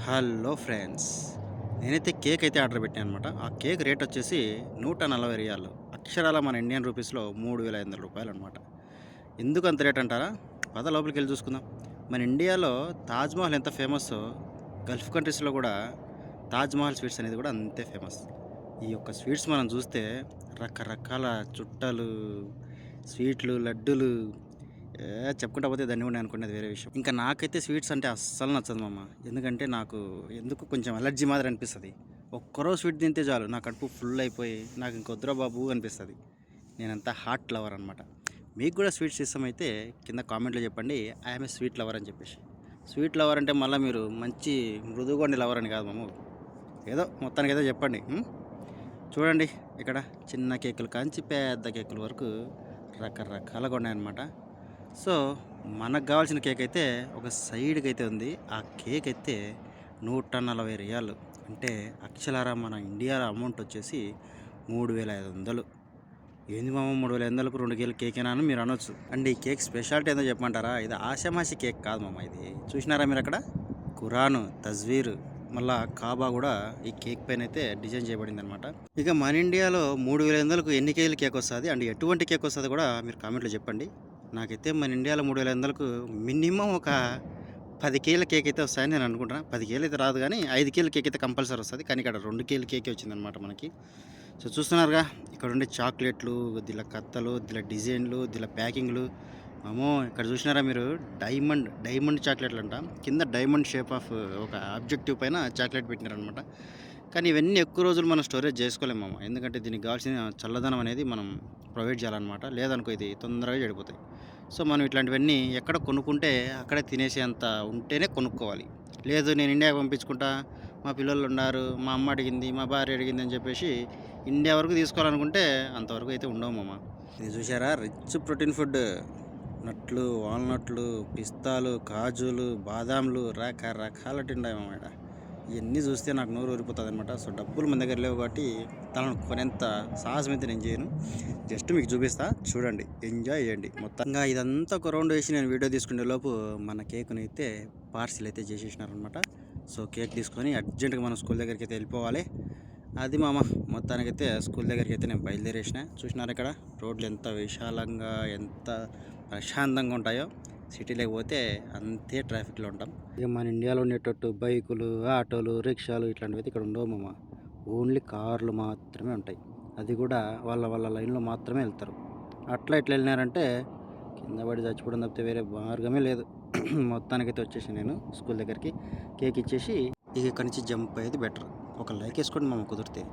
Hello friends, నేనైతే cake అయితే order పెట్టాను అనమాట. ఆ కేక్ రేట్ వచ్చేసి 140 రియాలు, అక్షరాల మన ఇండియన్ రూపీస్లో 3500 రూపాయలు అనమాట. ఎందుకు అంత రేట్ అంటారా? పద లోపలికి వెళ్ళి చూసుకుందాం. మన ఇండియాలో తాజ్మహల్ ఎంత ఫేమస్సో, గల్ఫ్ కంట్రీస్లో కూడా తాజ్మహల్ స్వీట్స్ అనేది కూడా అంతే ఫేమస్. ఈ యొక్క స్వీట్స్ మనం చూస్తే రకరకాల చుట్టలు, స్వీట్లు, లడ్డూలు, చెప్పుకుంటా పోతే దాన్ని కూడా అనుకునేది వేరే విషయం. ఇంకా నాకైతే స్వీట్స్ అంటే అస్సలు నచ్చదు మామ. ఎందుకంటే నాకు ఎందుకు కొంచెం అలర్జీ మాదిరి అనిపిస్తుంది. ఒక్కరోజు స్వీట్ తింటే చాలు నా కడుపు ఫుల్ అయిపోయి నాకు ఇంకొద్దురా బాబు అనిపిస్తుంది. నేనంతా హాట్ లవర్ అనమాట. మీకు కూడా స్వీట్స్ ఇష్టమైతే కింద కామెంట్లో చెప్పండి, ఐఎమ్ ఏ స్వీట్ లవర్ అని చెప్పేసి. స్వీట్ లవర్ అంటే మళ్ళీ మీరు మంచి మృదుగోండి లవర్ అని కాదు మామ. ఏదో మొత్తానికి ఏదో చెప్పండి. చూడండి, ఇక్కడ చిన్న కేకులు కాంచి పెద్ద కేకుల వరకు రకరకాలుగా ఉన్నాయన్నమాట. సో మనకు కావాల్సిన కేక్ అయితే ఒక సైడ్కి అయితే ఉంది. ఆ కేక్ అయితే 140 రియాలు, అంటే అక్షరాల మన ఇండియా అమౌంట్ వచ్చేసి 3500. ఏంది మామ 3500కు 2 కేజీల కేకేనా అని మీరు అనొచ్చు. అండ్ ఈ కేక్ స్పెషాలిటీ ఏందో చెప్పమంటారా? ఇది ఆషామాషి కేక్ కాదు మామ. ఇది చూసినారా మీరు అక్కడ? ఖురాను, తజ్వీర్, మళ్ళా కాబా కూడా ఈ కేక్ పైన అయితే డిజైన్ చేయబడింది అనమాట. ఇక మన ఇండియాలో 3500కు ఎన్ని కేజీల కేక్ వస్తుంది అండ్ ఎటువంటి కేక్ వస్తుంది కూడా మీరు కామెంట్లో చెప్పండి. నాకైతే మన ఇండియాలో 3500కు మినిమం ఒక 10 కేజీల కేక్ అయితే వస్తాయని నేను అనుకుంటున్నాను. 10 కేజీలు అయితే రాదు, కానీ 5 కేజీల కేక్ అయితే కంపల్సరీ వస్తుంది. కానీ ఇక్కడ 2 కేజీల కేకే వచ్చిందనమాట మనకి. సో చూస్తున్నారుగా, ఇక్కడ ఉండే చాక్లెట్లు, దీనిలో కత్తలు, దీనిలో డిజైన్లు, దీనిలో ప్యాకింగ్లు. అమ్మో, ఇక్కడ చూసినారా మీరు? డైమండ్ చాక్లెట్లు అంట. కింద డైమండ్ షేప్ ఆఫ్ ఒక ఆబ్జెక్టివ్ పైన చాక్లెట్ పెట్టినారనమాట. కానీ ఇవన్నీ ఎక్కువ రోజులు మనం స్టోరేజ్ చేసుకోలేము మామ. ఎందుకంటే దీనికి కావాల్సిన చల్లదనం అనేది మనం ప్రొవైడ్ చేయాలన్నమాట. లేదనుకో ఇది తొందరగా చెడిపోతాయి. సో మనం ఇట్లాంటివన్నీ ఎక్కడ కొనుక్కుంటే అక్కడే తినేసేంత ఉంటేనే కొనుక్కోవాలి. లేదు నేను ఇండియాకి పంపించుకుంటా, మా పిల్లలు ఉన్నారు, మా అమ్మ అడిగింది, మా భార్య అడిగింది అని చెప్పేసి ఇండియా వరకు తీసుకోవాలనుకుంటే అంతవరకు అయితే ఉండవు మామ. ఇది చూసారా, రిచ్ ప్రోటీన్ ఫుడ్. నట్లు, వాల్నట్లు, పిస్తాలు, కాజులు, బాదాంలు, రకరకాల తింటాయి మామ. ఇక్కడ ఇవన్నీ చూస్తే నాకు నోరు ఊరిపోతుంది అనమాట. సో డబ్బులు మన దగ్గర లేవు కాబట్టి తనను కొనేంత సాహసం అయితే నేను చేయను. జస్ట్ మీకు చూపిస్తా, చూడండి, ఎంజాయ్ చేయండి. మొత్తంగా ఇదంతా ఒక రౌండ్ వేసి నేను వీడియో తీసుకునే లోపు మన కేక్ని అయితే పార్సిల్ అయితే చేసేసినారనమాట. సో కేక్ తీసుకొని అర్జెంటుగా మనం స్కూల్ దగ్గరికి అయితే వెళ్ళిపోవాలి. అది మామ, మొత్తానికైతే స్కూల్ దగ్గరికి అయితే నేను బయలుదేరేసిన. చూసినారు ఇక్కడ రోడ్లు ఎంత విశాలంగా, ఎంత ప్రశాంతంగా ఉంటాయో. సిటీలోకి పోతే అంతే ట్రాఫిక్లో ఉంటాం. ఇక మన ఇండియాలో ఉండేటట్టు బైకులు, ఆటోలు, రిక్షాలు ఇట్లాంటివి అయితే ఇక్కడ ఉండవు మామ. ఓన్లీ కార్లు మాత్రమే ఉంటాయి. అది కూడా వాళ్ళ లైన్లో మాత్రమే వెళ్తారు. అట్లా ఇట్లా వెళ్ళినారంటే కింద పడి చచ్చిపోవడం తప్పితే వేరే మార్గమే లేదు. మొత్తానికైతే వచ్చేసి నేను స్కూల్ దగ్గరికి కేక్ ఇచ్చేసి ఇక ఇక్కడి నుంచి జంప్ అయ్యేది బెటర్. ఒక లైక్ వేసుకోండి మామ కుదిరితే.